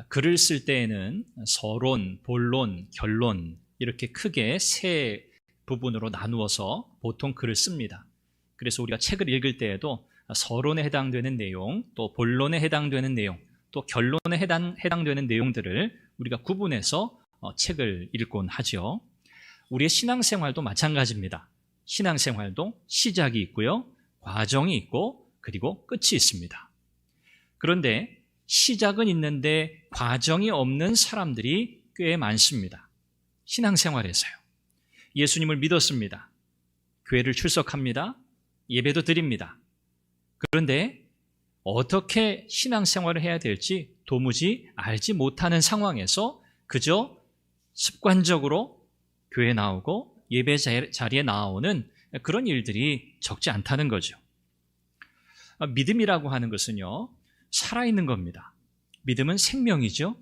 글을 쓸 때에는 서론, 본론, 결론 이렇게 크게 세 부분으로 나누어서 보통 글을 씁니다. 그래서 우리가 책을 읽을 때에도 서론에 해당되는 내용, 또 본론에 해당되는 내용, 또 결론에 해당되는 내용들을 우리가 구분해서 책을 읽곤 하죠. 우리의 신앙생활도 마찬가지입니다. 신앙생활도 시작이 있고요, 과정이 있고, 그리고 끝이 있습니다. 그런데 시작은 있는데 과정이 없는 사람들이 꽤 많습니다. 신앙생활에서요. 예수님을 믿었습니다. 교회를 출석합니다. 예배도 드립니다. 그런데 어떻게 신앙생활을 해야 될지 도무지 알지 못하는 상황에서 그저 습관적으로 교회에 나오고 예배 자리에 나오는 그런 일들이 적지 않다는 거죠. 믿음이라고 하는 것은요, 살아있는 겁니다. 믿음은 생명이죠.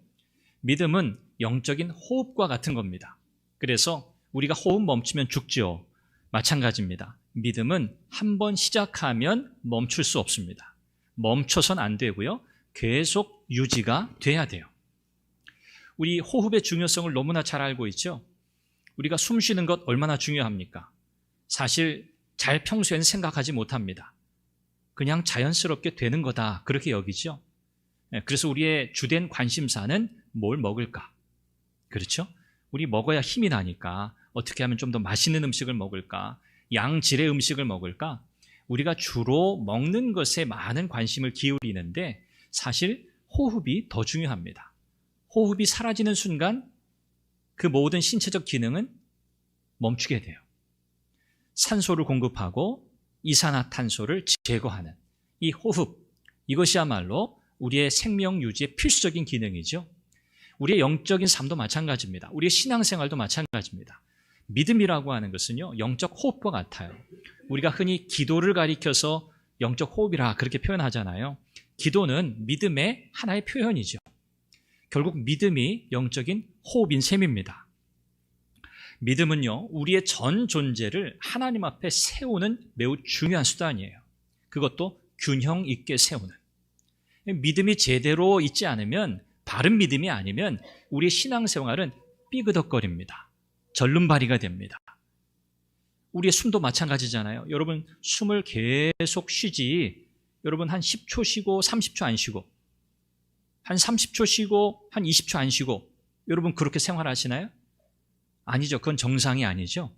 믿음은 영적인 호흡과 같은 겁니다. 그래서 우리가 호흡 멈추면 죽죠. 마찬가지입니다. 믿음은 한번 시작하면 멈출 수 없습니다. 멈춰선 안 되고요, 계속 유지가 돼야 돼요. 우리 호흡의 중요성을 너무나 잘 알고 있죠. 우리가 숨 쉬는 것 얼마나 중요합니까? 사실 잘 평소에는 생각하지 못합니다. 그냥 자연스럽게 되는 거다, 그렇게 여기죠. 그래서 우리의 주된 관심사는 뭘 먹을까? 그렇죠? 우리 먹어야 힘이 나니까 어떻게 하면 좀 더 맛있는 음식을 먹을까? 양질의 음식을 먹을까? 우리가 주로 먹는 것에 많은 관심을 기울이는데 사실 호흡이 더 중요합니다. 호흡이 사라지는 순간 그 모든 신체적 기능은 멈추게 돼요. 산소를 공급하고 이산화탄소를 제거하는 이 호흡, 이것이야말로 우리의 생명 유지의 필수적인 기능이죠. 우리의 영적인 삶도 마찬가지입니다. 우리의 신앙생활도 마찬가지입니다. 믿음이라고 하는 것은요, 영적 호흡과 같아요. 우리가 흔히 기도를 가리켜서 영적 호흡이라 그렇게 표현하잖아요. 기도는 믿음의 하나의 표현이죠. 결국 믿음이 영적인 호흡인 셈입니다. 믿음은요, 우리의 전 존재를 하나님 앞에 세우는 매우 중요한 수단이에요. 그것도 균형 있게 세우는. 믿음이 제대로 있지 않으면, 바른 믿음이 아니면 우리의 신앙생활은 삐그덕거립니다. 절름발이가 됩니다. 우리의 숨도 마찬가지잖아요. 여러분, 숨을 계속 쉬지, 여러분 한 10초 쉬고 30초 안 쉬고, 한 30초 쉬고 한 20초 안 쉬고, 여러분 그렇게 생활하시나요? 아니죠. 그건 정상이 아니죠.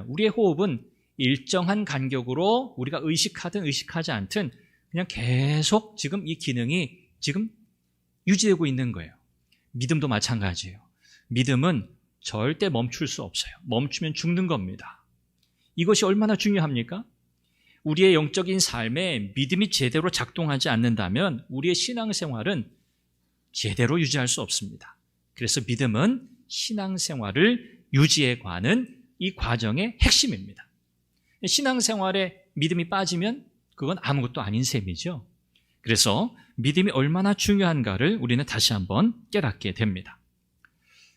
우리의 호흡은 일정한 간격으로 우리가 의식하든 의식하지 않든 그냥 계속 지금 이 기능이 지금 유지되고 있는 거예요. 믿음도 마찬가지예요. 믿음은 절대 멈출 수 없어요. 멈추면 죽는 겁니다. 이것이 얼마나 중요합니까? 우리의 영적인 삶에 믿음이 제대로 작동하지 않는다면 우리의 신앙생활은 제대로 유지할 수 없습니다. 그래서 믿음은 신앙생활을 유지해 가는 이 과정의 핵심입니다. 신앙생활에 믿음이 빠지면 그건 아무것도 아닌 셈이죠. 그래서 믿음이 얼마나 중요한가를 우리는 다시 한번 깨닫게 됩니다.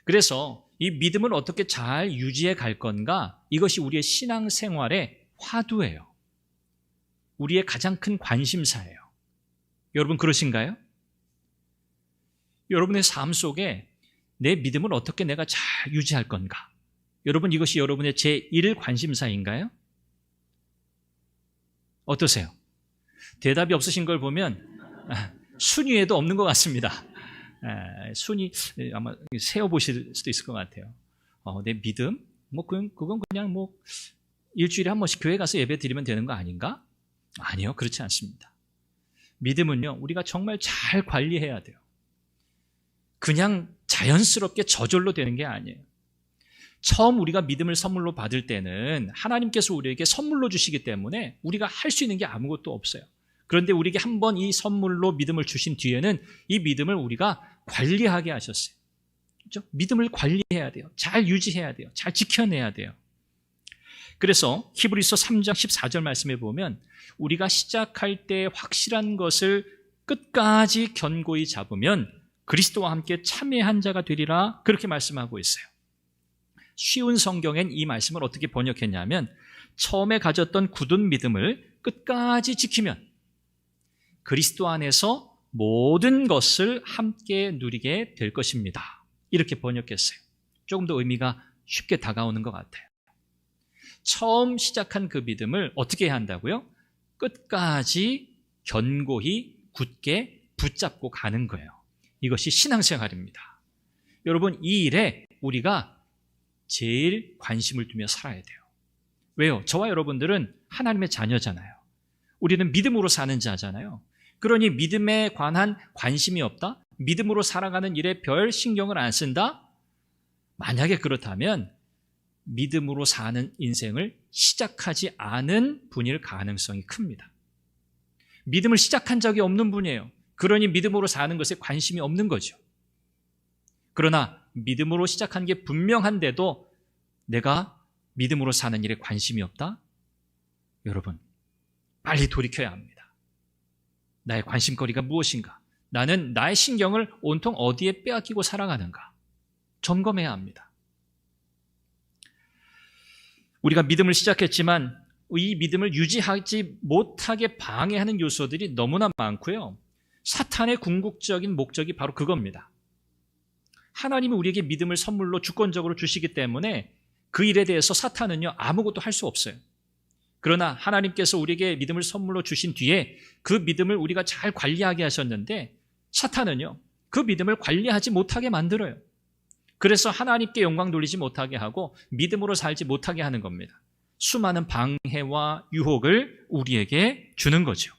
그래서 이 믿음을 어떻게 잘 유지해 갈 건가, 이것이 우리의 신앙생활의 화두예요. 우리의 가장 큰 관심사예요. 여러분 그러신가요? 여러분의 삶 속에 내 믿음을 어떻게 내가 잘 유지할 건가? 여러분, 이것이 여러분의 제1 관심사인가요? 어떠세요? 대답이 없으신 걸 보면 순위에도 없는 것 같습니다. 순위 아마 세어보실 수도 있을 것 같아요. 내 믿음? 그건 그냥 일주일에 한 번씩 교회 가서 예배 드리면 되는 거 아닌가? 아니요, 그렇지 않습니다. 믿음은요, 우리가 정말 잘 관리해야 돼요. 그냥 자연스럽게 저절로 되는 게 아니에요. 처음 우리가 믿음을 선물로 받을 때는 하나님께서 우리에게 선물로 주시기 때문에 우리가 할 수 있는 게 아무것도 없어요. 그런데 우리에게 한번 이 선물로 믿음을 주신 뒤에는 이 믿음을 우리가 관리하게 하셨어요. 그렇죠? 믿음을 관리해야 돼요. 잘 유지해야 돼요. 잘 지켜내야 돼요. 그래서 히브리서 3장 14절 말씀에 보면 우리가 시작할 때 확실한 것을 끝까지 견고히 잡으면 그리스도와 함께 참여한 자가 되리라, 그렇게 말씀하고 있어요. 쉬운 성경엔 이 말씀을 어떻게 번역했냐면, 처음에 가졌던 굳은 믿음을 끝까지 지키면 그리스도 안에서 모든 것을 함께 누리게 될 것입니다. 이렇게 번역했어요. 조금 더 의미가 쉽게 다가오는 것 같아요. 처음 시작한 그 믿음을 어떻게 해야 한다고요? 끝까지 견고히 굳게 붙잡고 가는 거예요. 이것이 신앙생활입니다. 여러분, 이 일에 우리가 제일 관심을 두며 살아야 돼요. 왜요? 저와 여러분들은 하나님의 자녀잖아요. 우리는 믿음으로 사는 자잖아요. 그러니 믿음에 관한 관심이 없다? 믿음으로 살아가는 일에 별 신경을 안 쓴다? 만약에 그렇다면 믿음으로 사는 인생을 시작하지 않은 분일 가능성이 큽니다. 믿음을 시작한 적이 없는 분이에요. 그러니 믿음으로 사는 것에 관심이 없는 거죠. 그러나 믿음으로 시작한 게 분명한데도 내가 믿음으로 사는 일에 관심이 없다? 여러분, 빨리 돌이켜야 합니다. 나의 관심거리가 무엇인가? 나는 나의 신경을 온통 어디에 빼앗기고 살아가는가? 점검해야 합니다. 우리가 믿음을 시작했지만 이 믿음을 유지하지 못하게 방해하는 요소들이 너무나 많고요. 사탄의 궁극적인 목적이 바로 그겁니다. 하나님이 우리에게 믿음을 선물로 주권적으로 주시기 때문에 그 일에 대해서 사탄은요, 아무것도 할 수 없어요. 그러나 하나님께서 우리에게 믿음을 선물로 주신 뒤에 그 믿음을 우리가 잘 관리하게 하셨는데 사탄은요, 그 믿음을 관리하지 못하게 만들어요. 그래서 하나님께 영광 돌리지 못하게 하고 믿음으로 살지 못하게 하는 겁니다. 수많은 방해와 유혹을 우리에게 주는 거죠.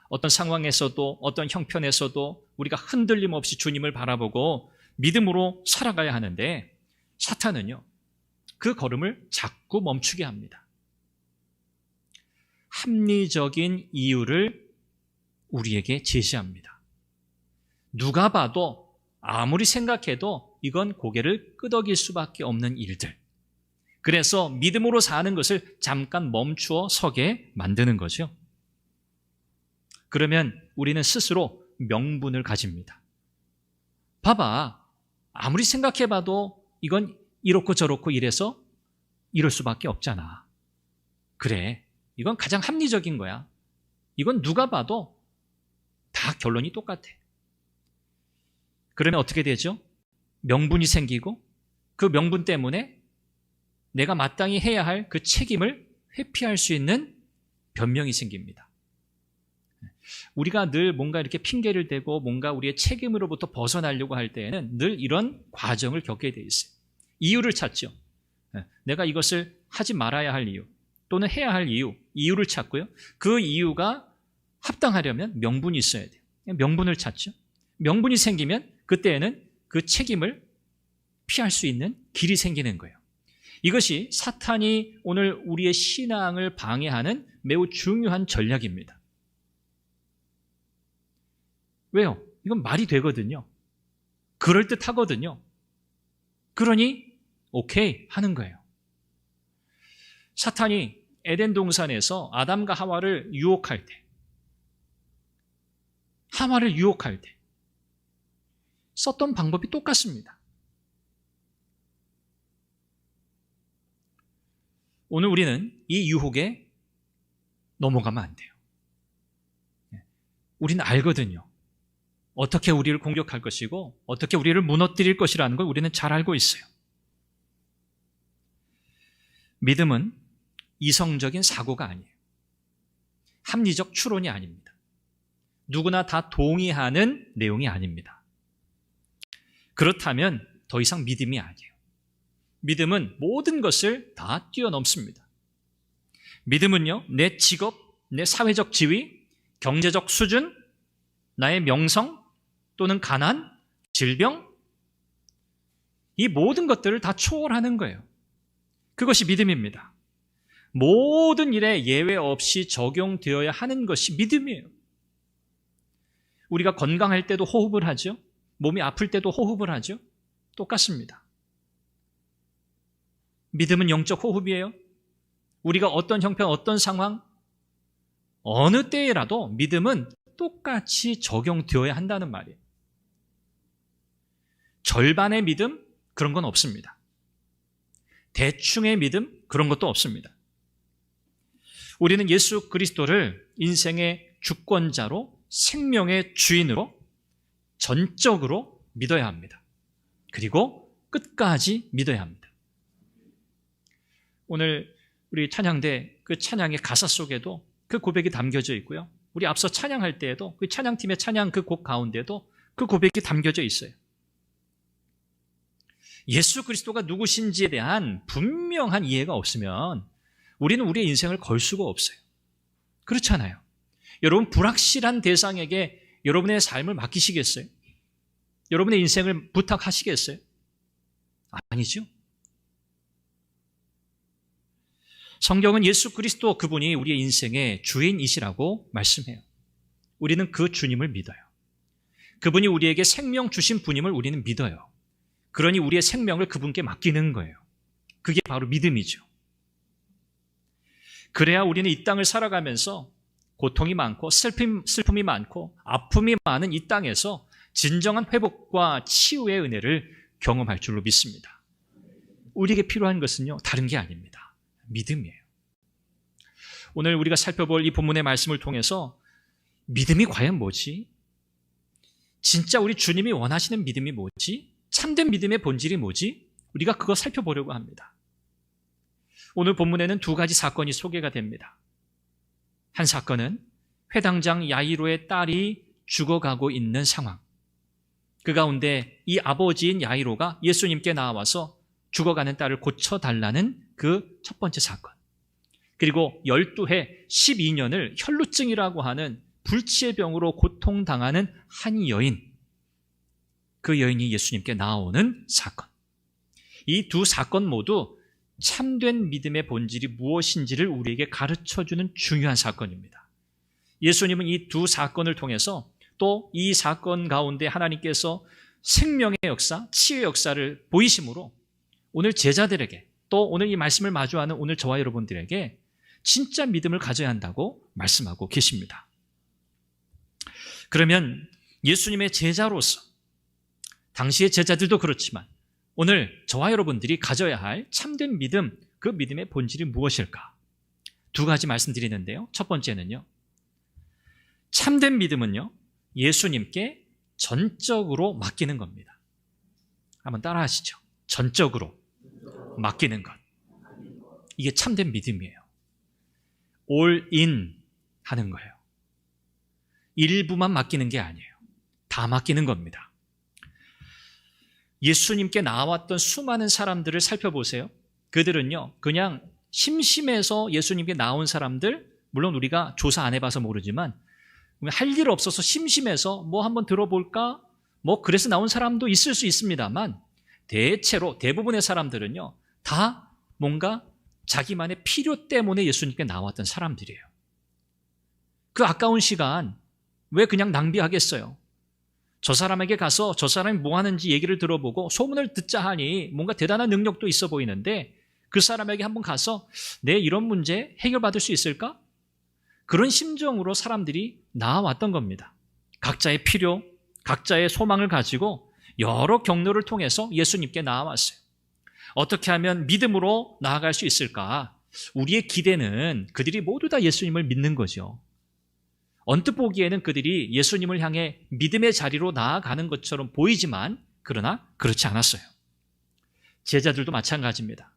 어떤 상황에서도 어떤 형편에서도 우리가 흔들림 없이 주님을 바라보고 믿음으로 살아가야 하는데 사탄은요, 그 걸음을 자꾸 멈추게 합니다. 합리적인 이유를 우리에게 제시합니다. 누가 봐도 아무리 생각해도 이건 고개를 끄덕일 수밖에 없는 일들. 그래서 믿음으로 사는 것을 잠깐 멈추어 서게 만드는 거죠. 그러면 우리는 스스로 명분을 가집니다. 봐봐, 아무리 생각해봐도 이건 이렇고 저렇고 이래서 이럴 수밖에 없잖아. 그래, 이건 가장 합리적인 거야. 이건 누가 봐도 다 결론이 똑같아. 그러면 어떻게 되죠? 명분이 생기고 그 명분 때문에 내가 마땅히 해야 할 그 책임을 회피할 수 있는 변명이 생깁니다. 우리가 늘 뭔가 이렇게 핑계를 대고 뭔가 우리의 책임으로부터 벗어나려고 할 때에는 늘 이런 과정을 겪게 돼 있어요. 이유를 찾죠. 내가 이것을 하지 말아야 할 이유 또는 해야 할 이유를 찾고요. 그 이유가 합당하려면 명분이 있어야 돼요. 명분을 찾죠. 명분이 생기면 그때에는 그 책임을 피할 수 있는 길이 생기는 거예요. 이것이 사탄이 오늘 우리의 신앙을 방해하는 매우 중요한 전략입니다. 왜요? 이건 말이 되거든요. 그럴듯하거든요. 그러니 오케이 하는 거예요. 사탄이 에덴 동산에서 아담과 하와를 유혹할 때 썼던 방법이 똑같습니다. 오늘 우리는 이 유혹에 넘어가면 안 돼요. 우리는 알거든요. 어떻게 우리를 공격할 것이고 어떻게 우리를 무너뜨릴 것이라는 걸 우리는 잘 알고 있어요. 믿음은 이성적인 사고가 아니에요. 합리적 추론이 아닙니다. 누구나 다 동의하는 내용이 아닙니다. 그렇다면 더 이상 믿음이 아니에요. 믿음은 모든 것을 다 뛰어넘습니다. 믿음은요, 내 직업, 내 사회적 지위, 경제적 수준, 나의 명성 또는 가난, 질병, 이 모든 것들을 다 초월하는 거예요. 그것이 믿음입니다. 모든 일에 예외 없이 적용되어야 하는 것이 믿음이에요. 우리가 건강할 때도 호흡을 하죠. 몸이 아플 때도 호흡을 하죠. 똑같습니다. 믿음은 영적 호흡이에요. 우리가 어떤 형편, 어떤 상황, 어느 때라도 믿음은 똑같이 적용되어야 한다는 말이에요. 절반의 믿음, 그런 건 없습니다. 대충의 믿음, 그런 것도 없습니다. 우리는 예수 그리스도를 인생의 주권자로 생명의 주인으로 전적으로 믿어야 합니다. 그리고 끝까지 믿어야 합니다. 오늘 우리 찬양대 그 찬양의 가사 속에도 그 고백이 담겨져 있고요. 우리 앞서 찬양할 때에도 그 찬양팀의 찬양 그 곡 가운데도 그 고백이 담겨져 있어요. 예수 그리스도가 누구신지에 대한 분명한 이해가 없으면 우리는 우리의 인생을 걸 수가 없어요. 그렇잖아요. 여러분, 불확실한 대상에게 여러분의 삶을 맡기시겠어요? 여러분의 인생을 부탁하시겠어요? 아니죠. 성경은 예수 그리스도 그분이 우리의 인생의 주인이시라고 말씀해요. 우리는 그 주님을 믿어요. 그분이 우리에게 생명 주신 분임을 우리는 믿어요. 그러니 우리의 생명을 그분께 맡기는 거예요. 그게 바로 믿음이죠. 그래야 우리는 이 땅을 살아가면서 고통이 많고 슬픔이 많고 아픔이 많은 이 땅에서 진정한 회복과 치유의 은혜를 경험할 줄로 믿습니다. 우리에게 필요한 것은요, 다른 게 아닙니다. 믿음이에요. 오늘 우리가 살펴볼 이 본문의 말씀을 통해서 믿음이 과연 뭐지? 진짜 우리 주님이 원하시는 믿음이 뭐지? 참된 믿음의 본질이 뭐지? 우리가 그거 살펴보려고 합니다. 오늘 본문에는 두 가지 사건이 소개가 됩니다. 한 사건은 회당장 야이로의 딸이 죽어가고 있는 상황. 그 가운데 이 아버지인 야이로가 예수님께 나와서 죽어가는 딸을 고쳐달라는 그 첫 번째 사건. 그리고 12해 12년을 혈루증이라고 하는 불치의 병으로 고통당하는 한 여인. 그 여인이 예수님께 나오는 사건. 이 두 사건 모두 참된 믿음의 본질이 무엇인지를 우리에게 가르쳐주는 중요한 사건입니다. 예수님은 이 두 사건을 통해서 또 이 사건 가운데 하나님께서 생명의 역사, 치유의 역사를 보이심으로 오늘 제자들에게 또 오늘 이 말씀을 마주하는 오늘 저와 여러분들에게 진짜 믿음을 가져야 한다고 말씀하고 계십니다. 그러면 예수님의 제자로서 당시의 제자들도 그렇지만 오늘 저와 여러분들이 가져야 할 참된 믿음, 그 믿음의 본질이 무엇일까? 두 가지 말씀드리는데요. 첫 번째는요, 참된 믿음은요, 예수님께 전적으로 맡기는 겁니다. 한번 따라 하시죠. 전적으로 맡기는 것. 이게 참된 믿음이에요. all in 하는 거예요. 일부만 맡기는 게 아니에요. 다 맡기는 겁니다. 예수님께 나왔던 수많은 사람들을 살펴보세요. 그들은요, 그냥 심심해서 예수님께 나온 사람들, 물론 우리가 조사 안 해봐서 모르지만 할 일 없어서 심심해서 뭐 한번 들어볼까? 뭐 그래서 나온 사람도 있을 수 있습니다만 대체로 대부분의 사람들은요, 다 뭔가 자기만의 필요 때문에 예수님께 나왔던 사람들이에요. 그 아까운 시간 왜 그냥 낭비하겠어요? 저 사람에게 가서 저 사람이 뭐 하는지 얘기를 들어보고 소문을 듣자 하니 뭔가 대단한 능력도 있어 보이는데 그 사람에게 한번 가서 내 이런 문제 해결받을 수 있을까? 그런 심정으로 사람들이 나와왔던 겁니다. 각자의 필요, 각자의 소망을 가지고 여러 경로를 통해서 예수님께 나와왔어요. 어떻게 하면 믿음으로 나아갈 수 있을까? 우리의 기대는 그들이 모두 다 예수님을 믿는 거죠. 언뜻 보기에는 그들이 예수님을 향해 믿음의 자리로 나아가는 것처럼 보이지만 그러나 그렇지 않았어요. 제자들도 마찬가지입니다.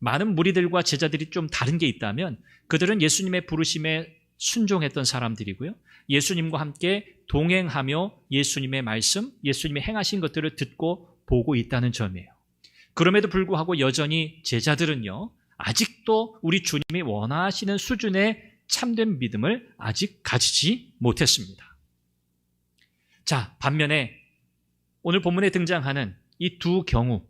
많은 무리들과 제자들이 좀 다른 게 있다면 그들은 예수님의 부르심에 순종했던 사람들이고요. 예수님과 함께 동행하며 예수님의 말씀, 예수님의 행하신 것들을 듣고 보고 있다는 점이에요. 그럼에도 불구하고 여전히 제자들은요, 아직도 우리 주님이 원하시는 수준의 참된 믿음을 아직 가지지 못했습니다. 자, 반면에 오늘 본문에 등장하는 이 두 경우,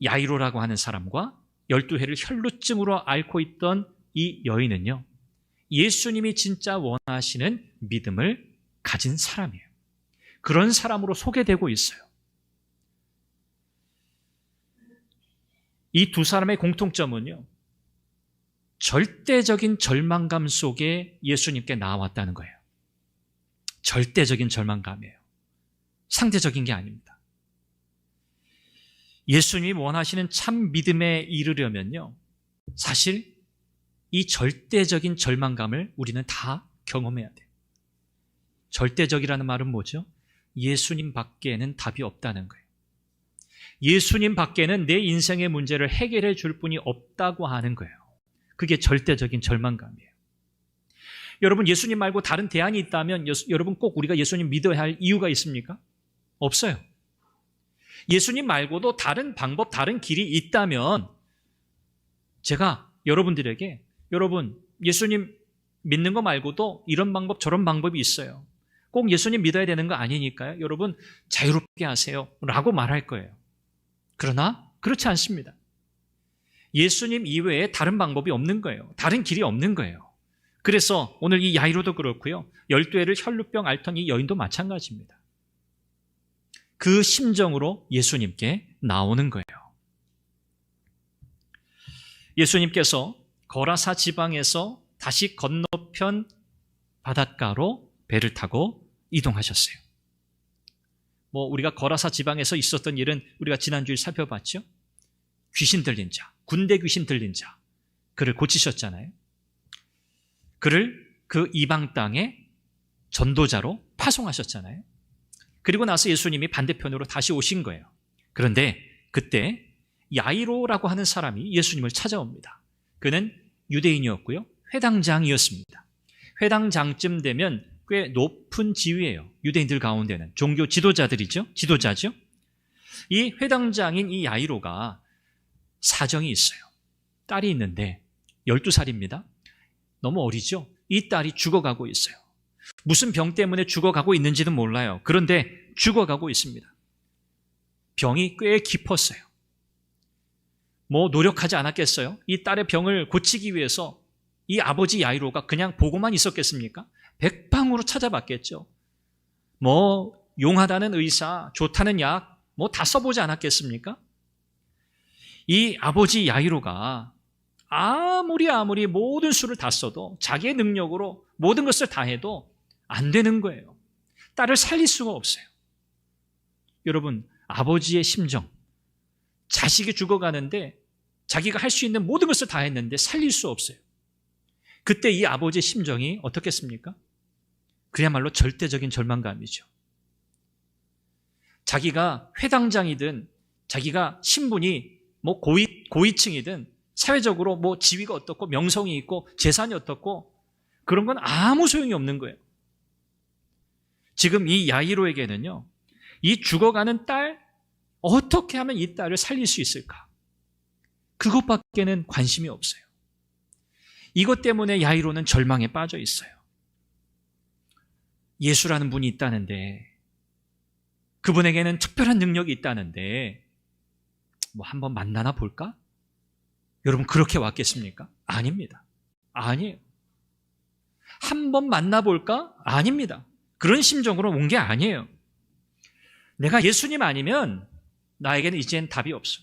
야이로라고 하는 사람과 12해를 혈루증으로 앓고 있던 이 여인은요, 예수님이 진짜 원하시는 믿음을 가진 사람이에요. 그런 사람으로 소개되고 있어요. 이 두 사람의 공통점은요, 절대적인 절망감 속에 예수님께 나왔다는 거예요. 절대적인 절망감이에요. 상대적인 게 아닙니다. 예수님이 원하시는 참 믿음에 이르려면요, 사실 이 절대적인 절망감을 우리는 다 경험해야 돼요. 절대적이라는 말은 뭐죠? 예수님 밖에는 답이 없다는 거예요. 예수님 밖에는 내 인생의 문제를 해결해 줄 분이 없다고 하는 거예요. 그게 절대적인 절망감이에요. 여러분, 예수님 말고 다른 대안이 있다면 여러분 꼭 우리가 예수님 믿어야 할 이유가 있습니까? 없어요. 예수님 말고도 다른 방법, 다른 길이 있다면 제가 여러분들에게 여러분 예수님 믿는 거 말고도 이런 방법 저런 방법이 있어요. 꼭 예수님 믿어야 되는 거 아니니까요. 여러분 자유롭게 하세요 라고 말할 거예요. 그러나 그렇지 않습니다. 예수님 이외에 다른 방법이 없는 거예요. 다른 길이 없는 거예요. 그래서 오늘 이 야이로도 그렇고요. 12해를 혈루병 앓던 이 여인도 마찬가지입니다. 그 심정으로 예수님께 나오는 거예요. 예수님께서 거라사 지방에서 다시 건너편 바닷가로 배를 타고 이동하셨어요. 우리가 거라사 지방에서 있었던 일은 우리가 지난주에 살펴봤죠. 귀신 들린 자, 군대 귀신 들린 자, 그를 고치셨잖아요. 그를 그 이방 땅에 전도자로 파송하셨잖아요. 그리고 나서 예수님이 반대편으로 다시 오신 거예요. 그런데 그때 야이로라고 하는 사람이 예수님을 찾아옵니다. 그는 유대인이었고요. 회당장이었습니다. 회당장쯤 되면 꽤 높은 지위예요. 유대인들 가운데는 종교 지도자들이죠. 지도자죠. 이 회당장인 이 야이로가 사정이 있어요. 딸이 있는데 12살입니다. 너무 어리죠. 이 딸이 죽어가고 있어요. 무슨 병 때문에 죽어가고 있는지는 몰라요. 그런데 죽어가고 있습니다. 병이 꽤 깊었어요. 노력하지 않았겠어요? 이 딸의 병을 고치기 위해서 이 아버지 야이로가 그냥 보고만 있었겠습니까? 백방으로 찾아봤겠죠. 용하다는 의사, 좋다는 약, 다 써보지 않았겠습니까? 이 아버지 야이로가 아무리 모든 수를 다 써도 자기의 능력으로 모든 것을 다 해도 안 되는 거예요. 딸을 살릴 수가 없어요. 여러분, 아버지의 심정, 자식이 죽어가는데 자기가 할 수 있는 모든 것을 다 했는데 살릴 수 없어요. 그때 이 아버지의 심정이 어떻겠습니까? 그야말로 절대적인 절망감이죠. 자기가 회당장이든 자기가 신분이 고위층이든 사회적으로 지위가 어떻고 명성이 있고 재산이 어떻고 그런 건 아무 소용이 없는 거예요. 지금 이 야이로에게는요, 이 죽어가는 딸, 어떻게 하면 이 딸을 살릴 수 있을까? 그것밖에는 관심이 없어요. 이것 때문에 야이로는 절망에 빠져 있어요. 예수라는 분이 있다는데, 그분에게는 특별한 능력이 있다는데 한번 만나나 볼까? 여러분 그렇게 왔겠습니까? 아닙니다. 아니에요. 한번 만나볼까? 아닙니다. 그런 심정으로 온 게 아니에요. 내가 예수님 아니면 나에게는 이젠 답이 없어.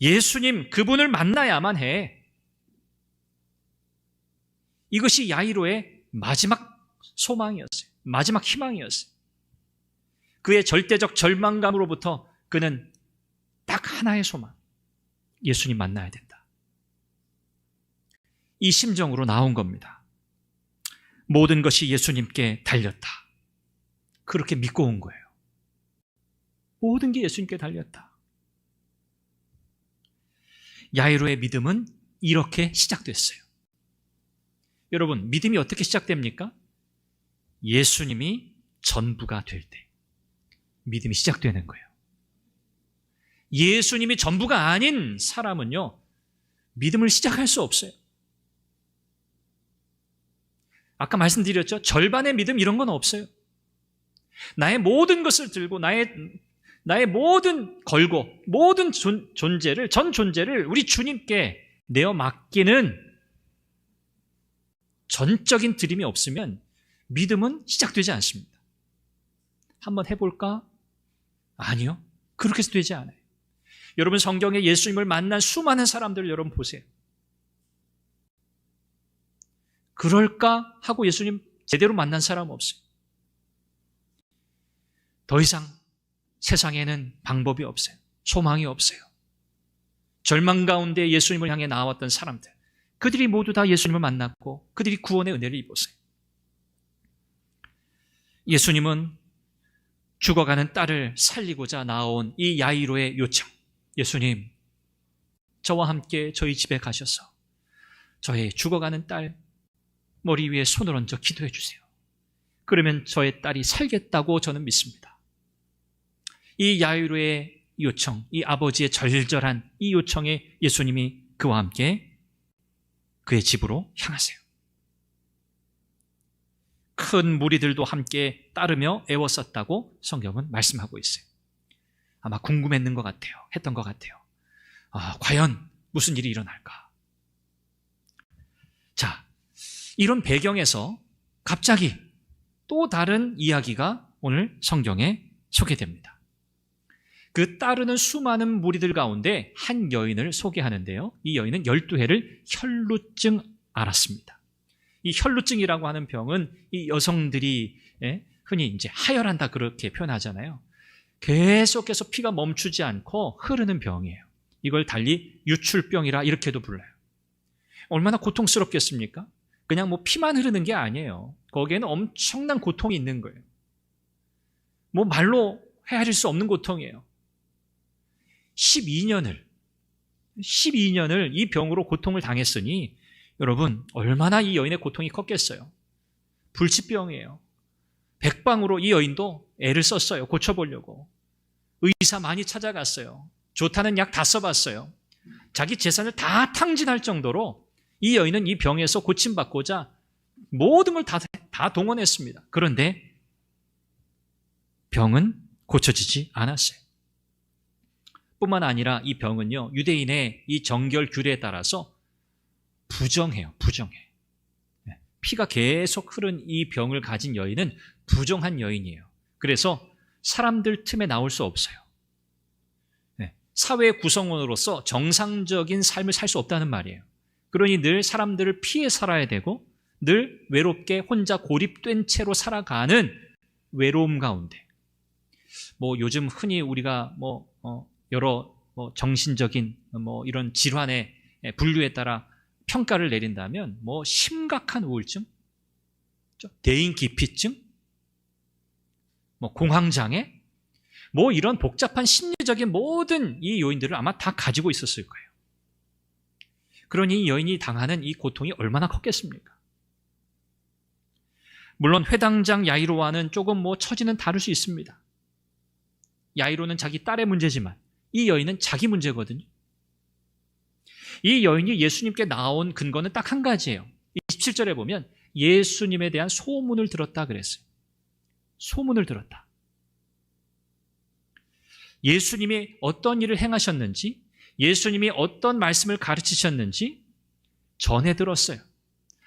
예수님, 그분을 만나야만 해. 이것이 야이로의 마지막 소망이었어요. 마지막 희망이었어요. 그의 절대적 절망감으로부터 그는 딱 하나의 소망. 예수님 만나야 된다. 이 심정으로 나온 겁니다. 모든 것이 예수님께 달렸다. 그렇게 믿고 온 거예요. 모든 게 예수님께 달렸다. 야이로의 믿음은 이렇게 시작됐어요. 여러분, 믿음이 어떻게 시작됩니까? 예수님이 전부가 될 때 믿음이 시작되는 거예요. 예수님이 전부가 아닌 사람은요, 믿음을 시작할 수 없어요. 아까 말씀드렸죠? 절반의 믿음 이런 건 없어요. 나의 모든 것을 들고 나의 모든 걸고 모든 전 존재를 우리 주님께 내어 맡기는 전적인 드림이 없으면 믿음은 시작되지 않습니다. 한번 해볼까? 아니요. 그렇게 해서 되지 않아요. 여러분 성경에 예수님을 만난 수많은 사람들을 여러분 보세요. 그럴까 하고 예수님 제대로 만난 사람 없어요. 더 이상 세상에는 방법이 없어요. 소망이 없어요. 절망 가운데 예수님을 향해 나왔던 사람들, 그들이 모두 다 예수님을 만났고 그들이 구원의 은혜를 입었어요. 예수님은 죽어가는 딸을 살리고자 나온 이 야이로의 요청, 예수님, 저와 함께 저희 집에 가셔서 저의 죽어가는 딸 머리 위에 손을 얹어 기도해 주세요. 그러면 저의 딸이 살겠다고 저는 믿습니다. 이 야이로의 요청, 이 아버지의 절절한 이 요청에 예수님이 그와 함께 그의 집으로 향하세요. 큰 무리들도 함께 따르며 애워쌌다고 성경은 말씀하고 있어요. 아마 궁금했던 것 같아요. 과연 무슨 일이 일어날까? 자, 이런 배경에서 갑자기 또 다른 이야기가 오늘 성경에 소개됩니다. 그 따르는 수많은 무리들 가운데 한 여인을 소개하는데요. 이 여인은 12해를 혈루증 앓았습니다. 이 혈루증이라고 하는 병은 이 여성들이 흔히 이제 하혈한다 그렇게 표현하잖아요. 계속해서 피가 멈추지 않고 흐르는 병이에요. 이걸 달리 유출병이라 이렇게도 불러요. 얼마나 고통스럽겠습니까? 그냥 뭐 피만 흐르는 게 아니에요. 거기에는 엄청난 고통이 있는 거예요. 뭐 말로 헤아릴 수 없는 고통이에요. 12년을 이 병으로 고통을 당했으니 여러분 얼마나 이 여인의 고통이 컸겠어요. 불치병이에요. 백방으로 이 여인도 애를 썼어요. 고쳐보려고. 의사 많이 찾아갔어요. 좋다는 약 다 써봤어요. 자기 재산을 다 탕진할 정도로 이 여인은 이 병에서 고침받고자 모든 걸 다 동원했습니다. 그런데 병은 고쳐지지 않았어요. 뿐만 아니라 이 병은요, 유대인의 이 정결 규례에 따라서 부정해요. 부정해. 피가 계속 흐른 이 병을 가진 여인은 부정한 여인이에요. 그래서 사람들 틈에 나올 수 없어요. 사회 구성원으로서 정상적인 삶을 살 수 없다는 말이에요. 그러니 늘 사람들을 피해 살아야 되고 늘 외롭게 혼자 고립된 채로 살아가는 외로움 가운데 뭐 요즘 흔히 우리가 여러 정신적인 이런 질환의 분류에 따라 평가를 내린다면 심각한 우울증, 대인기피증, 공황장애, 이런 복잡한 심리적인 모든 이 요인들을 아마 다 가지고 있었을 거예요. 그러니 이 여인이 당하는 이 고통이 얼마나 컸겠습니까? 물론 회당장 야이로와는 조금 처지는 다를 수 있습니다. 야이로는 자기 딸의 문제지만 이 여인은 자기 문제거든요. 이 여인이 예수님께 나온 근거는 딱 한 가지예요. 27절에 보면 예수님에 대한 소문을 들었다 그랬어요. 소문을 들었다. 예수님이 어떤 일을 행하셨는지, 예수님이 어떤 말씀을 가르치셨는지 전해 들었어요.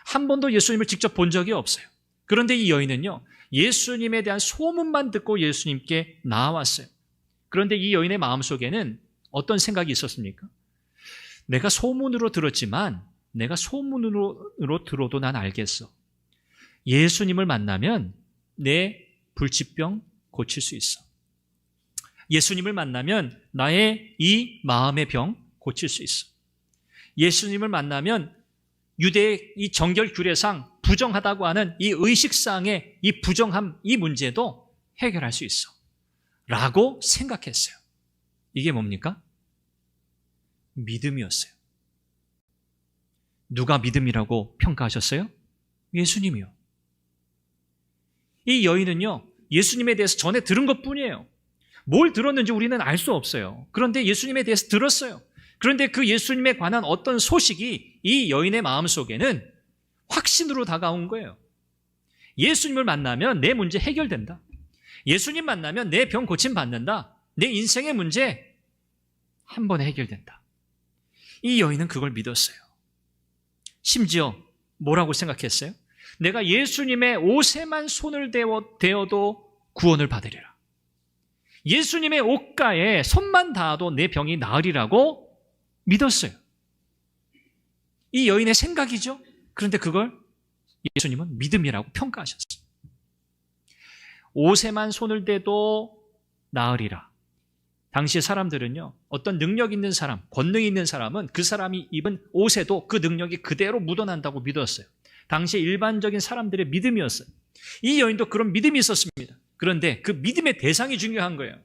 한 번도 예수님을 직접 본 적이 없어요. 그런데 이 여인은요, 예수님에 대한 소문만 듣고 예수님께 나왔어요. 그런데 이 여인의 마음속에는 어떤 생각이 있었습니까? 내가 소문으로 들었지만 내가 소문으로 들어도 난 알겠어. 예수님을 만나면 내 불치병 고칠 수 있어. 예수님을 만나면 나의 이 마음의 병 고칠 수 있어. 예수님을 만나면 유대의 이 정결 규례상 부정하다고 하는 이 의식상의 이 부정함, 이 문제도 해결할 수 있어. 라고 생각했어요. 이게 뭡니까? 믿음이었어요. 누가 믿음이라고 평가하셨어요? 예수님이요. 이 여인은요, 예수님에 대해서 전에 들은 것뿐이에요. 뭘 들었는지 우리는 알 수 없어요. 그런데 예수님에 대해서 들었어요. 그런데 그 예수님에 관한 어떤 소식이 이 여인의 마음속에는 확신으로 다가온 거예요. 예수님을 만나면 내 문제 해결된다. 예수님 만나면 내 병 고침받는다. 내 인생의 문제 한 번에 해결된다. 이 여인은 그걸 믿었어요. 심지어 뭐라고 생각했어요? 내가 예수님의 옷에만 손을 대어도 구원을 받으리라. 예수님의 옷가에 손만 닿아도 내 병이 나으리라고 믿었어요. 이 여인의 생각이죠. 그런데 그걸 예수님은 믿음이라고 평가하셨어요. 옷에만 손을 대도 나으리라. 당시 사람들은요, 어떤 능력 있는 사람, 권능 있는 사람은 그 사람이 입은 옷에도 그 능력이 그대로 묻어난다고 믿었어요. 당시 일반적인 사람들의 믿음이었어요. 이 여인도 그런 믿음이 있었습니다. 그런데 그 믿음의 대상이 중요한 거예요.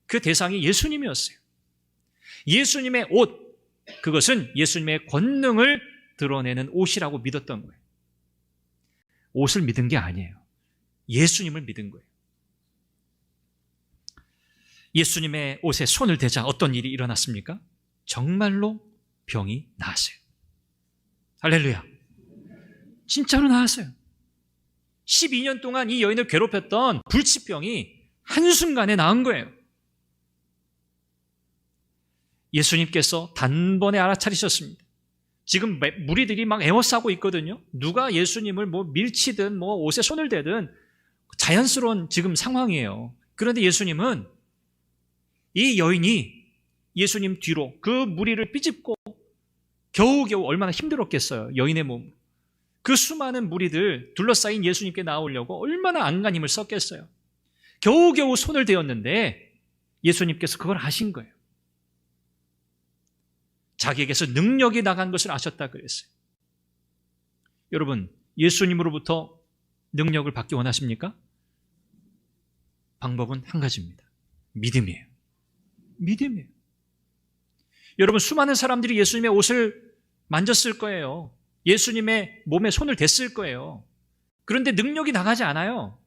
그 대상이 예수님이었어요. 예수님의 옷, 그것은 예수님의 권능을 드러내는 옷이라고 믿었던 거예요. 옷을 믿은 게 아니에요. 예수님을 믿은 거예요. 예수님의 옷에 손을 대자 어떤 일이 일어났습니까? 정말로 병이 나았어요. 할렐루야. 진짜로 나았어요. 12년 동안 이 여인을 괴롭혔던 불치병이 한순간에 나은 거예요. 예수님께서 단번에 알아차리셨습니다. 지금 무리들이 막 에워싸고 있거든요. 누가 예수님을 밀치든 옷에 손을 대든 자연스러운 지금 상황이에요. 그런데 예수님은 이 여인이 예수님 뒤로 그 무리를 삐집고 겨우겨우 얼마나 힘들었겠어요. 여인의 몸. 그 수많은 무리들 둘러싸인 예수님께 나오려고 얼마나 안간힘을 썼겠어요. 겨우겨우 손을 대었는데 예수님께서 그걸 아신 거예요. 자기에게서 능력이 나간 것을 아셨다 그랬어요. 여러분, 예수님으로부터 능력을 받기 원하십니까? 방법은 한 가지입니다. 믿음이에요. 믿음이에요. 여러분, 수많은 사람들이 예수님의 옷을 만졌을 거예요. 예수님의 몸에 손을 댔을 거예요. 그런데 능력이 나가지 않아요.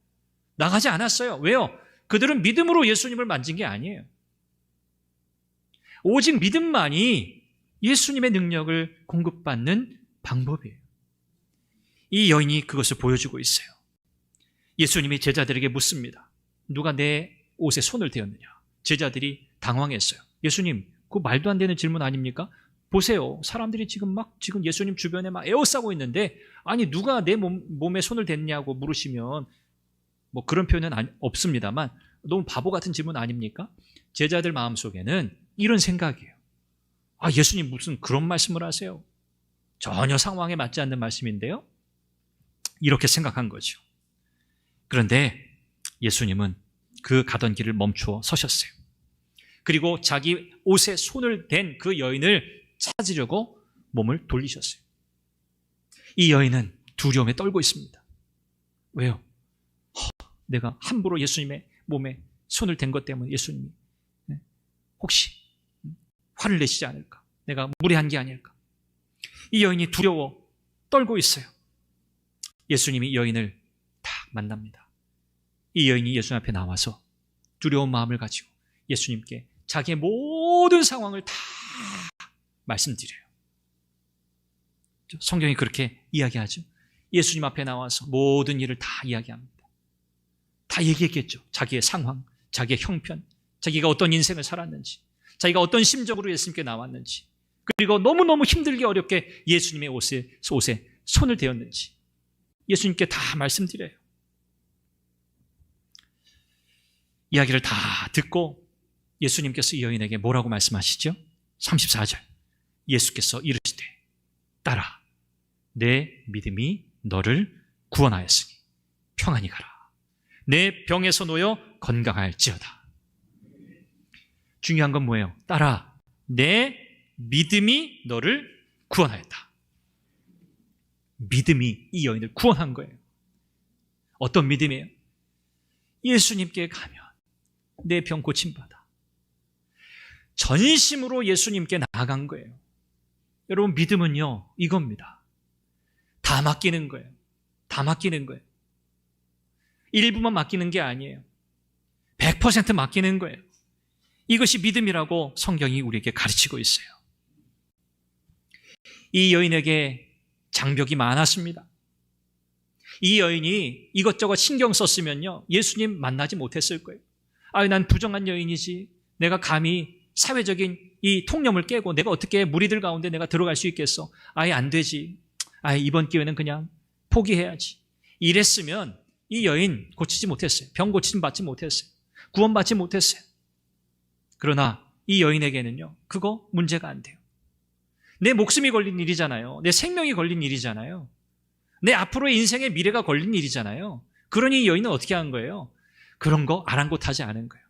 나가지 않았어요. 왜요? 그들은 믿음으로 예수님을 만진 게 아니에요. 오직 믿음만이 예수님의 능력을 공급받는 방법이에요. 이 여인이 그것을 보여주고 있어요. 예수님이 제자들에게 묻습니다. 누가 내 옷에 손을 대었느냐? 제자들이 당황했어요. 예수님, 그거 말도 안 되는 질문 아닙니까? 보세요. 사람들이 지금 예수님 주변에 막 에워싸고 있는데, 아니, 누가 내 몸에 손을 댔냐고 물으시면, 그런 표현은 없습니다만, 너무 바보 같은 질문 아닙니까? 제자들 마음속에는 이런 생각이에요. 아, 예수님 무슨 그런 말씀을 하세요? 전혀 상황에 맞지 않는 말씀인데요? 이렇게 생각한 거죠. 그런데 예수님은 그 가던 길을 멈추어 서셨어요. 그리고 자기 옷에 손을 댄 그 여인을 찾으려고 몸을 돌리셨어요. 이 여인은 두려움에 떨고 있습니다. 왜요? 내가 함부로 예수님의 몸에 손을 댄 것 때문에 예수님이 혹시 화를 내시지 않을까? 내가 무례한 게 아닐까? 이 여인이 두려워 떨고 있어요. 예수님이 이 여인을 딱 만납니다. 이 여인이 예수님 앞에 나와서 두려운 마음을 가지고 예수님께 자기의 모든 상황을 다 말씀드려요. 성경이 그렇게 이야기하죠. 예수님 앞에 나와서 모든 일을 다 이야기합니다. 다 얘기했겠죠. 자기의 상황, 자기의 형편, 자기가 어떤 인생을 살았는지, 자기가 어떤 심정으로 예수님께 나왔는지, 그리고 너무너무 힘들게 어렵게 예수님의 옷에 손을 대었는지 예수님께 다 말씀드려요. 이야기를 다 듣고 예수님께서 이 여인에게 뭐라고 말씀하시죠? 34절. 예수께서 이르시되 딸아, 내 믿음이 너를 구원하였으니 평안히 가라. 내 병에서 놓여 건강할지어다. 중요한 건 뭐예요? 딸아, 내 믿음이 너를 구원하였다. 믿음이 이 여인을 구원한 거예요. 어떤 믿음이에요? 예수님께 가면 내 병 고침받아. 전심으로 예수님께 나아간 거예요. 여러분, 믿음은요, 이겁니다. 다 맡기는 거예요. 다 맡기는 거예요. 일부만 맡기는 게 아니에요. 100% 맡기는 거예요. 이것이 믿음이라고 성경이 우리에게 가르치고 있어요. 이 여인에게 장벽이 많았습니다. 이 여인이 이것저것 신경 썼으면요, 예수님 만나지 못했을 거예요. 난 부정한 여인이지. 내가 감히 사회적인 이 통념을 깨고 내가 어떻게 무리들 가운데 내가 들어갈 수 있겠어? 아예 안 되지. 이번 기회는 그냥 포기해야지. 이랬으면 이 여인 고치지 못했어요. 병 고치지 받지 못했어요. 구원받지 못했어요. 그러나 이 여인에게는요, 그거 문제가 안 돼요. 내 목숨이 걸린 일이잖아요. 내 생명이 걸린 일이잖아요. 내 앞으로의 인생의 미래가 걸린 일이잖아요. 그러니 이 여인은 어떻게 한 거예요? 그런 거 아랑곳하지 않은 거예요.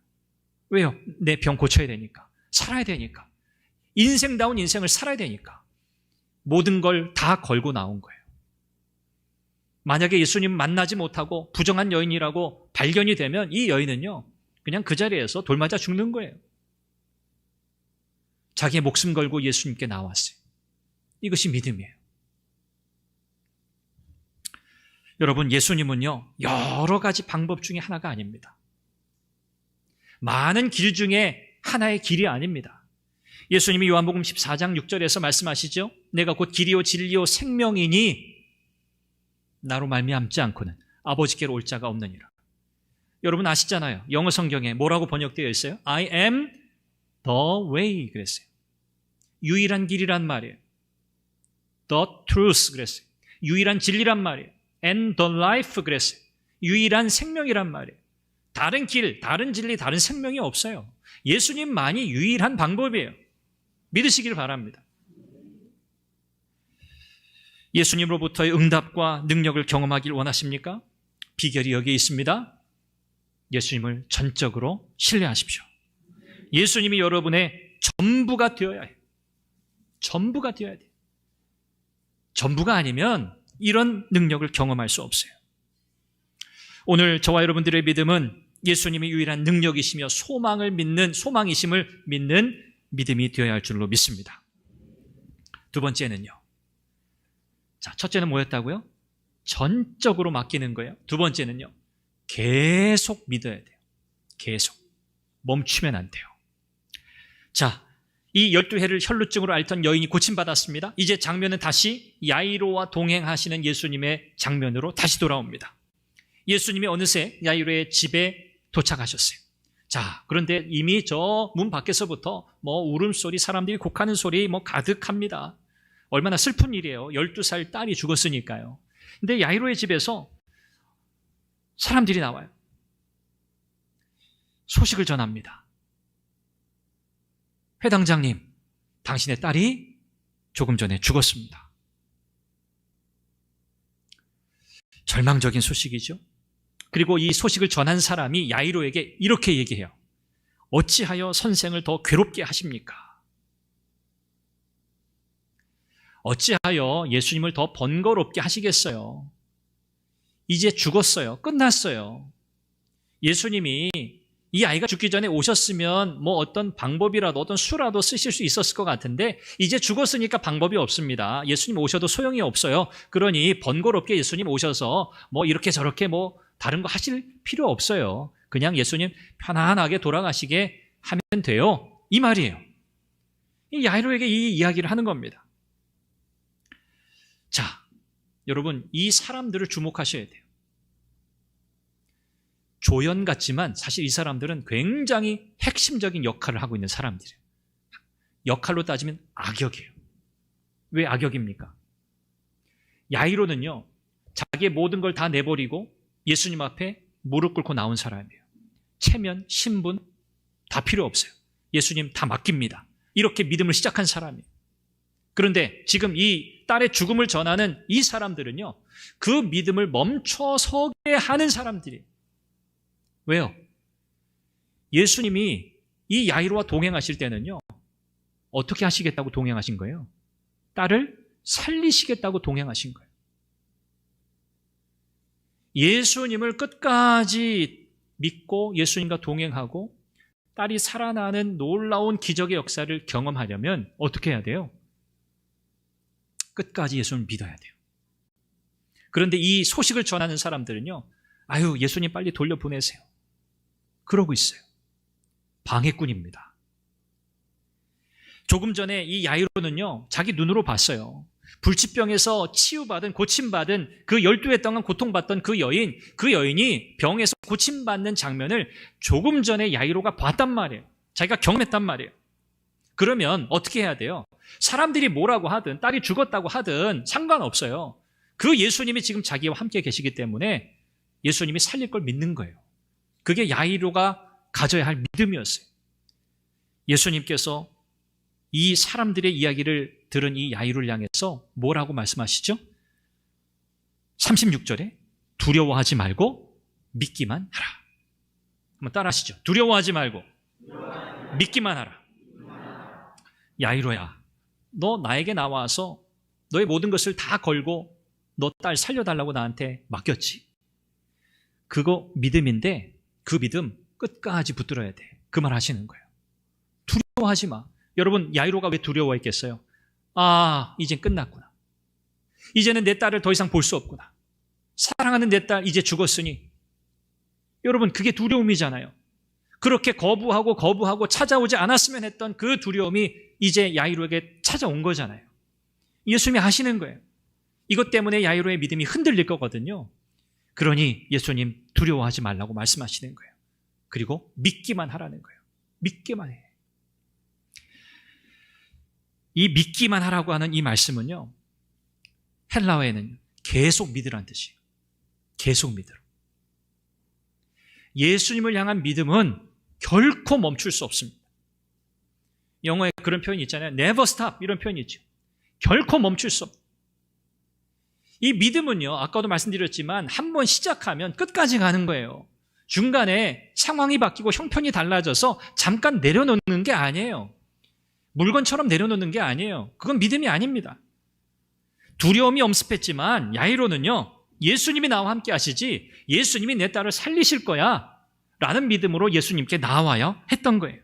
왜요? 내 병 고쳐야 되니까. 살아야 되니까. 인생다운 인생을 살아야 되니까. 모든 걸 다 걸고 나온 거예요. 만약에 예수님 만나지 못하고 부정한 여인이라고 발견이 되면 이 여인은요, 그냥 그 자리에서 돌 맞아 죽는 거예요. 자기의 목숨 걸고 예수님께 나왔어요. 이것이 믿음이에요. 여러분, 예수님은요, 여러 가지 방법 중에 하나가 아닙니다. 많은 길 중에 하나의 길이 아닙니다. 예수님이 요한복음 14장 6절에서 말씀하시죠. 내가 곧 길이요 진리요 생명이니 나로 말미암지 않고는 아버지께로 올 자가 없느니라. 여러분 아시잖아요. 영어 성경에 뭐라고 번역되어 있어요? I am the way 그랬어요. 유일한 길이란 말이에요. The truth 그랬어요. 유일한 진리란 말이에요. And the life 그랬어요. 유일한 생명이란 말이에요. 다른 길, 다른 진리, 다른 생명이 없어요. 예수님만이 유일한 방법이에요. 믿으시길 바랍니다. 예수님으로부터의 응답과 능력을 경험하길 원하십니까? 비결이 여기에 있습니다. 예수님을 전적으로 신뢰하십시오. 예수님이 여러분의 전부가 되어야 해요. 전부가 되어야 돼요. 전부가 아니면 이런 능력을 경험할 수 없어요. 오늘 저와 여러분들의 믿음은 예수님이 유일한 능력이시며 소망이심을 믿는 믿음이 되어야 할 줄로 믿습니다. 두 번째는요. 자, 첫째는 뭐였다고요? 전적으로 맡기는 거예요. 두 번째는요. 계속 믿어야 돼요. 계속. 멈추면 안 돼요. 자, 이 12해를 혈루증으로 앓던 여인이 고침받았습니다. 이제 장면은 다시 야이로와 동행하시는 예수님의 장면으로 다시 돌아옵니다. 예수님이 어느새 야이로의 집에 도착하셨어요. 자, 그런데 이미 저 문 밖에서부터 울음소리, 사람들이 곡하는 소리 가득합니다. 얼마나 슬픈 일이에요. 12살 딸이 죽었으니까요. 근데 야이로의 집에서 사람들이 나와요. 소식을 전합니다. 회당장님, 당신의 딸이 조금 전에 죽었습니다. 절망적인 소식이죠. 그리고 이 소식을 전한 사람이 야이로에게 이렇게 얘기해요. 어찌하여 선생을 더 괴롭게 하십니까? 어찌하여 예수님을 더 번거롭게 하시겠어요? 이제 죽었어요. 끝났어요. 예수님이 이 아이가 죽기 전에 오셨으면 어떤 방법이라도 어떤 수라도 쓰실 수 있었을 것 같은데 이제 죽었으니까 방법이 없습니다. 예수님 오셔도 소용이 없어요. 그러니 번거롭게 예수님 오셔서 이렇게 저렇게 다른 거 하실 필요 없어요. 그냥 예수님 편안하게 돌아가시게 하면 돼요. 이 말이에요. 이 야이로에게 이 이야기를 하는 겁니다. 자, 여러분 이 사람들을 주목하셔야 돼요. 조연 같지만 사실 이 사람들은 굉장히 핵심적인 역할을 하고 있는 사람들이에요. 역할로 따지면 악역이에요. 왜 악역입니까? 야이로는요, 자기의 모든 걸 다 내버리고 예수님 앞에 무릎 꿇고 나온 사람이에요. 체면, 신분 다 필요 없어요. 예수님 다 맡깁니다. 이렇게 믿음을 시작한 사람이에요. 그런데 지금 이 딸의 죽음을 전하는 이 사람들은요, 그 믿음을 멈춰서게 하는 사람들이에요. 왜요? 예수님이 이 야이로와 동행하실 때는요, 어떻게 하시겠다고 동행하신 거예요? 딸을 살리시겠다고 동행하신 거예요. 예수님을 끝까지 믿고 예수님과 동행하고 딸이 살아나는 놀라운 기적의 역사를 경험하려면 어떻게 해야 돼요? 끝까지 예수님을 믿어야 돼요. 그런데 이 소식을 전하는 사람들은요, 아유, 예수님 빨리 돌려보내세요. 그러고 있어요. 방해꾼입니다. 조금 전에 이 야이로는요, 자기 눈으로 봤어요. 불치병에서 치유받은, 고침받은 그 12해 동안 고통받던 그 여인이 병에서 고침받는 장면을 조금 전에 야이로가 봤단 말이에요. 자기가 경험했단 말이에요. 그러면 어떻게 해야 돼요? 사람들이 뭐라고 하든, 딸이 죽었다고 하든 상관없어요. 그 예수님이 지금 자기와 함께 계시기 때문에 예수님이 살릴 걸 믿는 거예요. 그게 야이로가 가져야 할 믿음이었어요. 예수님께서 이 사람들의 이야기를 들은 이 야이로를 향해서 뭐라고 말씀하시죠? 36절에 두려워하지 말고 믿기만 하라. 한번 따라하시죠. 두려워하지 말고 믿기만 하라. 야이로야, 너 나에게 나와서 너의 모든 것을 다 걸고 너 딸 살려달라고 나한테 맡겼지? 그거 믿음인데 그 믿음 끝까지 붙들어야 돼. 그 말 하시는 거예요. 두려워하지 마. 여러분, 야이로가 왜 두려워했겠어요? 아, 이젠 끝났구나. 이제는 내 딸을 더 이상 볼 수 없구나. 사랑하는 내 딸 이제 죽었으니. 여러분, 그게 두려움이잖아요. 그렇게 거부하고 찾아오지 않았으면 했던 그 두려움이 이제 야이로에게 찾아온 거잖아요. 예수님이 하시는 거예요. 이것 때문에 야이로의 믿음이 흔들릴 거거든요. 그러니 예수님 두려워하지 말라고 말씀하시는 거예요. 그리고 믿기만 하라는 거예요. 믿기만 해. 이 믿기만 하라고 하는 이 말씀은요, 헬라어에는 계속 믿으라는 뜻이에요. 계속 믿으라. 예수님을 향한 믿음은 결코 멈출 수 없습니다. 영어에 그런 표현이 있잖아요. never stop 이런 표현이 있죠. 결코 멈출 수 없다. 이 믿음은요, 아까도 말씀드렸지만 한 번 시작하면 끝까지 가는 거예요. 중간에 상황이 바뀌고 형편이 달라져서 잠깐 내려놓는 게 아니에요. 물건처럼 내려놓는 게 아니에요. 그건 믿음이 아닙니다. 두려움이 엄습했지만 야이로는요, 예수님이 나와 함께 하시지 예수님이 내 딸을 살리실 거야 라는 믿음으로 예수님께 나와야 했던 거예요.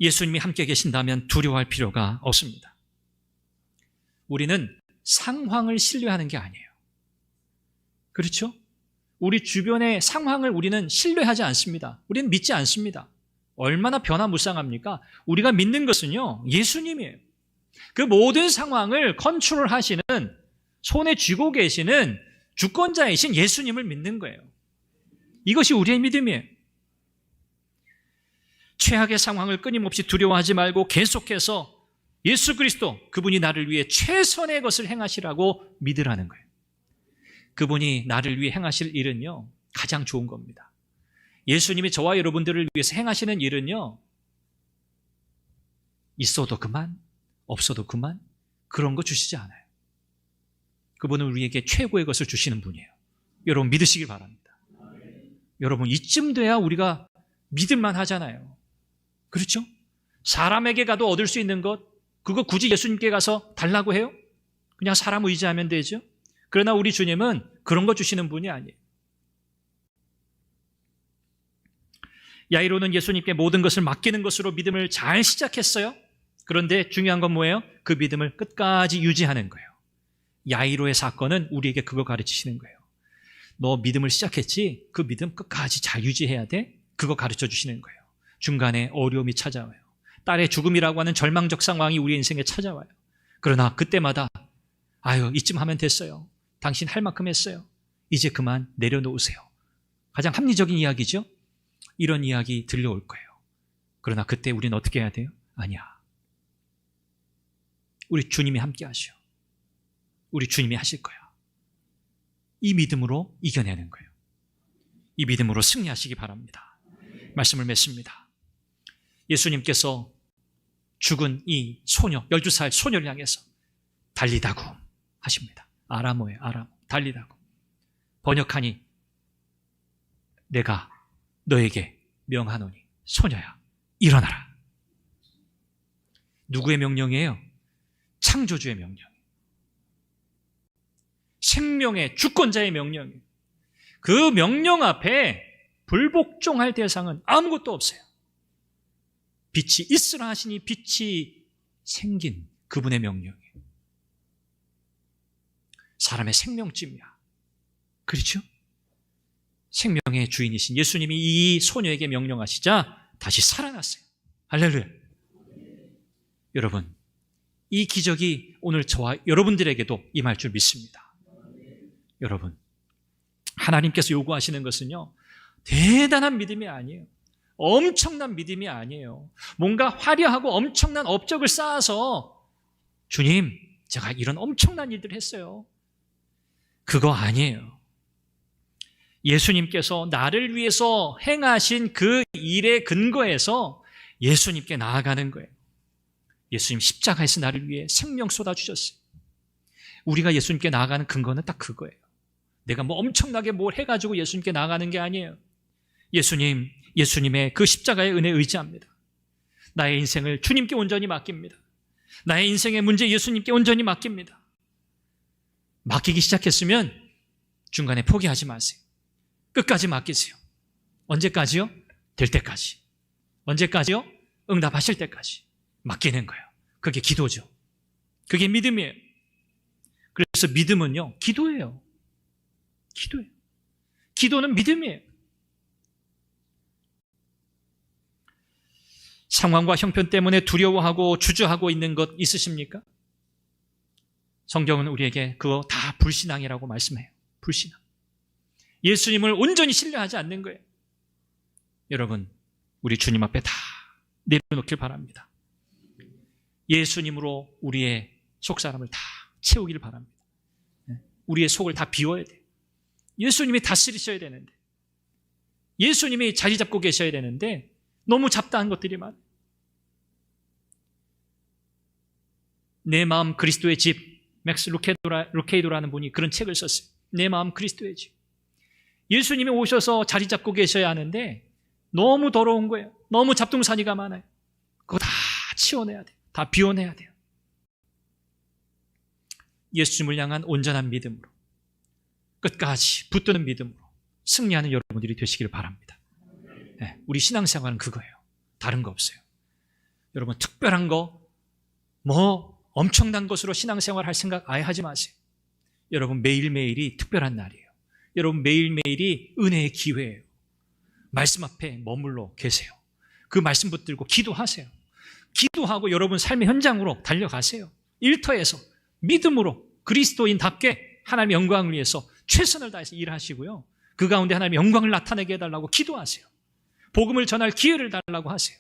예수님이 함께 계신다면 두려워할 필요가 없습니다. 우리는 상황을 신뢰하는 게 아니에요. 그렇죠? 우리 주변의 상황을 우리는 신뢰하지 않습니다. 우리는 믿지 않습니다. 얼마나 변화무쌍합니까? 우리가 믿는 것은요, 예수님이에요. 그 모든 상황을 컨트롤하시는, 손에 쥐고 계시는 주권자이신 예수님을 믿는 거예요. 이것이 우리의 믿음이에요. 최악의 상황을 끊임없이 두려워하지 말고 계속해서 예수 그리스도, 그분이 나를 위해 최선의 것을 행하시라고 믿으라는 거예요. 그분이 나를 위해 행하실 일은요, 가장 좋은 겁니다. 예수님이 저와 여러분들을 위해서 행하시는 일은요, 있어도 그만, 없어도 그만, 그런 거 주시지 않아요. 그분은 우리에게 최고의 것을 주시는 분이에요. 여러분 믿으시길 바랍니다. 여러분, 이쯤 돼야 우리가 믿을만 하잖아요. 그렇죠? 사람에게 가도 얻을 수 있는 것, 그거 굳이 예수님께 가서 달라고 해요? 그냥 사람 의지하면 되죠. 그러나 우리 주님은 그런 거 주시는 분이 아니에요. 야이로는 예수님께 모든 것을 맡기는 것으로 믿음을 잘 시작했어요. 그런데 중요한 건 뭐예요? 그 믿음을 끝까지 유지하는 거예요. 야이로의 사건은 우리에게 그거 가르치시는 거예요. 너 믿음을 시작했지? 그 믿음 끝까지 잘 유지해야 돼? 그거 가르쳐 주시는 거예요. 중간에 어려움이 찾아와요. 딸의 죽음이라고 하는 절망적 상황이 우리 인생에 찾아와요. 그러나 그때마다 아유, 이쯤 하면 됐어요. 당신 할 만큼 했어요. 이제 그만 내려놓으세요. 가장 합리적인 이야기죠? 이런 이야기 들려올 거예요. 그러나 그때 우리는 어떻게 해야 돼요? 아니야. 우리 주님이 함께 하셔. 우리 주님이 하실 거야. 이 믿음으로 이겨내는 거예요. 이 믿음으로 승리하시기 바랍니다. 말씀을 맺습니다. 예수님께서 죽은 이 소녀, 12살 소녀를 향해서 달리다고 하십니다. 아람어예요. 아람어. 달리다고. 번역하니 내가 너에게 명하노니 소녀야 일어나라. 누구의 명령이에요? 창조주의 명령. 생명의 주권자의 명령이에요. 그 명령 앞에 불복종할 대상은 아무것도 없어요. 빛이 있으라 하시니 빛이 생긴 그분의 명령이에요. 사람의 생명쯤이야. 그렇죠? 생명의 주인이신 예수님이 이 소녀에게 명령하시자 다시 살아났어요. 할렐루야. 여러분, 이 기적이 오늘 저와 여러분들에게도 임할 줄 믿습니다. 여러분, 하나님께서 요구하시는 것은요, 대단한 믿음이 아니에요. 엄청난 믿음이 아니에요. 뭔가 화려하고 엄청난 업적을 쌓아서 주님, 제가 이런 엄청난 일들을 했어요. 그거 아니에요. 예수님께서 나를 위해서 행하신 그 일의 근거에서 예수님께 나아가는 거예요. 예수님 십자가에서 나를 위해 생명 쏟아주셨어요. 우리가 예수님께 나아가는 근거는 딱 그거예요. 내가 뭐 엄청나게 뭘 해가지고 예수님께 나아가는 게 아니에요. 예수님의 그 십자가의 은혜에 의지합니다. 나의 인생을 주님께 온전히 맡깁니다. 나의 인생의 문제 예수님께 온전히 맡깁니다. 맡기기 시작했으면 중간에 포기하지 마세요. 끝까지 맡기세요. 언제까지요? 될 때까지. 언제까지요? 응답하실 때까지 맡기는 거예요. 그게 기도죠. 그게 믿음이에요. 그래서 믿음은요, 기도예요. 기도예요. 기도는 믿음이에요. 상황과 형편 때문에 두려워하고 주저하고 있는 것 있으십니까? 성경은 우리에게 그거 다 불신앙이라고 말씀해요. 불신앙. 예수님을 온전히 신뢰하지 않는 거예요. 여러분, 우리 주님 앞에 다 내려놓길 바랍니다. 예수님으로 우리의 속사람을 다 채우길 바랍니다. 우리의 속을 다 비워야 돼요. 예수님이 다스리셔야 되는데, 예수님이 자리 잡고 계셔야 되는데 너무 잡다한 것들이 많아요. 내 마음 그리스도의 집, 맥스 루케이도라는 분이 그런 책을 썼어요. 내 마음 그리스도의 집. 예수님이 오셔서 자리 잡고 계셔야 하는데 너무 더러운 거예요. 너무 잡동사니가 많아요. 그거 다 치워내야 돼요. 다 비워내야 돼요. 예수님을 향한 온전한 믿음으로, 끝까지 붙드는 믿음으로 승리하는 여러분들이 되시길 바랍니다. 네, 우리 신앙생활은 그거예요. 다른 거 없어요. 여러분, 특별한 거, 엄청난 것으로 신앙생활 할 생각 아예 하지 마세요. 여러분, 매일매일이 특별한 날이에요. 여러분, 매일매일이 은혜의 기회예요. 말씀 앞에 머물러 계세요. 그 말씀 붙들고 기도하세요. 기도하고 여러분 삶의 현장으로 달려가세요. 일터에서 믿음으로 그리스도인답게 하나님의 영광을 위해서 최선을 다해서 일하시고요. 그 가운데 하나님의 영광을 나타내게 해달라고 기도하세요. 복음을 전할 기회를 달라고 하세요.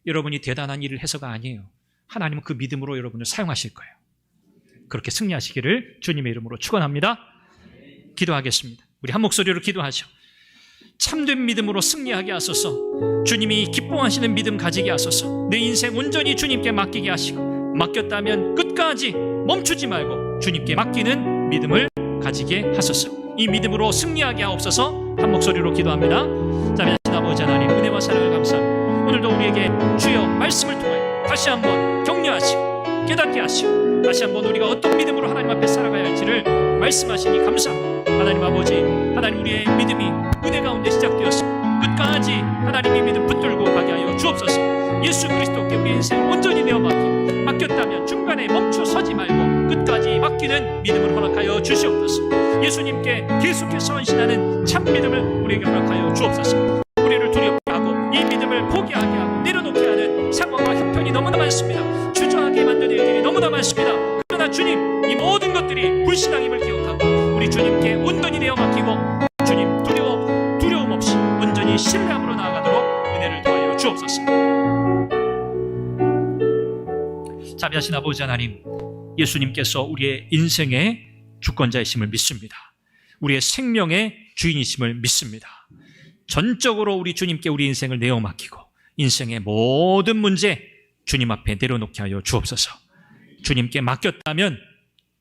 여러분이 대단한 일을 해서가 아니에요. 하나님은 그 믿음으로 여러분을 사용하실 거예요. 그렇게 승리하시기를 주님의 이름으로 축원합니다. 기도하겠습니다. 우리 한 목소리로 기도하죠. 참된 믿음으로 승리하게 하소서. 주님이 기뻐하시는 믿음 가지게 하소서. 내 인생 온전히 주님께 맡기게 하시고, 맡겼다면 끝까지 멈추지 말고 주님께 맡기는 믿음을 가지게 하소서. 이 믿음으로 승리하게 하옵소서. 한 목소리로 기도합니다. 자비하신 아버지 하나님, 은혜와 사랑을 감사합니다. 오늘도 우리에게 주여 말씀을 통해 다시 한번 격려하시고 깨닫게 하시고, 다시 한번 우리가 어떤 믿음으로 하나님 앞에 살아가야 할지를 말씀하시니 감사합니다. 하나님 아버지, 하나님 우리의 믿음이 은혜 가운데 시작되었습니다. 끝까지 하나님의 믿음 붙들고 가게 하여 주옵소서. 예수 그리스도께 우리 인생을 온전히 내어 맡겼다면 중간에 멈춰 서지 말고 끝까지 맡기는 믿음을 허락하여 주시옵소서. 예수님께 계속해서 헌신하는 참 믿음을 우리에게 허락하여 주옵소서. 우리를 두렵게 하고 이 믿음을 포기하게 하고 내려놓게 하는 상황과 형편이 너무나 많습니다. 주저하게 만드는 일들이 너무나 많습니다. 그러나 주님, 이 모든 것들이 불신앙임을 기억하고 우리 주님께 온전히 내어 맡기고 주님 두려움 없이 온전히 신뢰함으로 나아가도록 은혜를 더하여 주옵소서. 자비하신 아버지 하나님, 예수님께서 우리의 인생의 주권자이심을 믿습니다. 우리의 생명의 주인이심을 믿습니다. 전적으로 우리 주님께 우리 인생을 내어 맡기고 인생의 모든 문제 주님 앞에 내려놓게 하여 주옵소서. 주님께 맡겼다면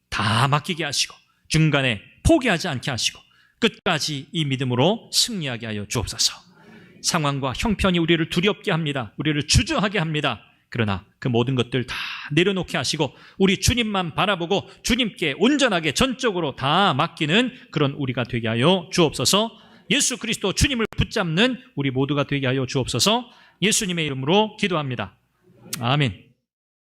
다 맡기게 하시고 중간에 포기하지 않게 하시고 끝까지 이 믿음으로 승리하게 하여 주옵소서. 상황과 형편이 우리를 두렵게 합니다. 우리를 주저하게 합니다. 그러나 그 모든 것들 다 내려놓게 하시고 우리 주님만 바라보고 주님께 온전하게 전적으로 다 맡기는 그런 우리가 되게 하여 주옵소서. 예수 그리스도 주님을 붙잡는 우리 모두가 되게 하여 주옵소서. 예수님의 이름으로 기도합니다. 아멘.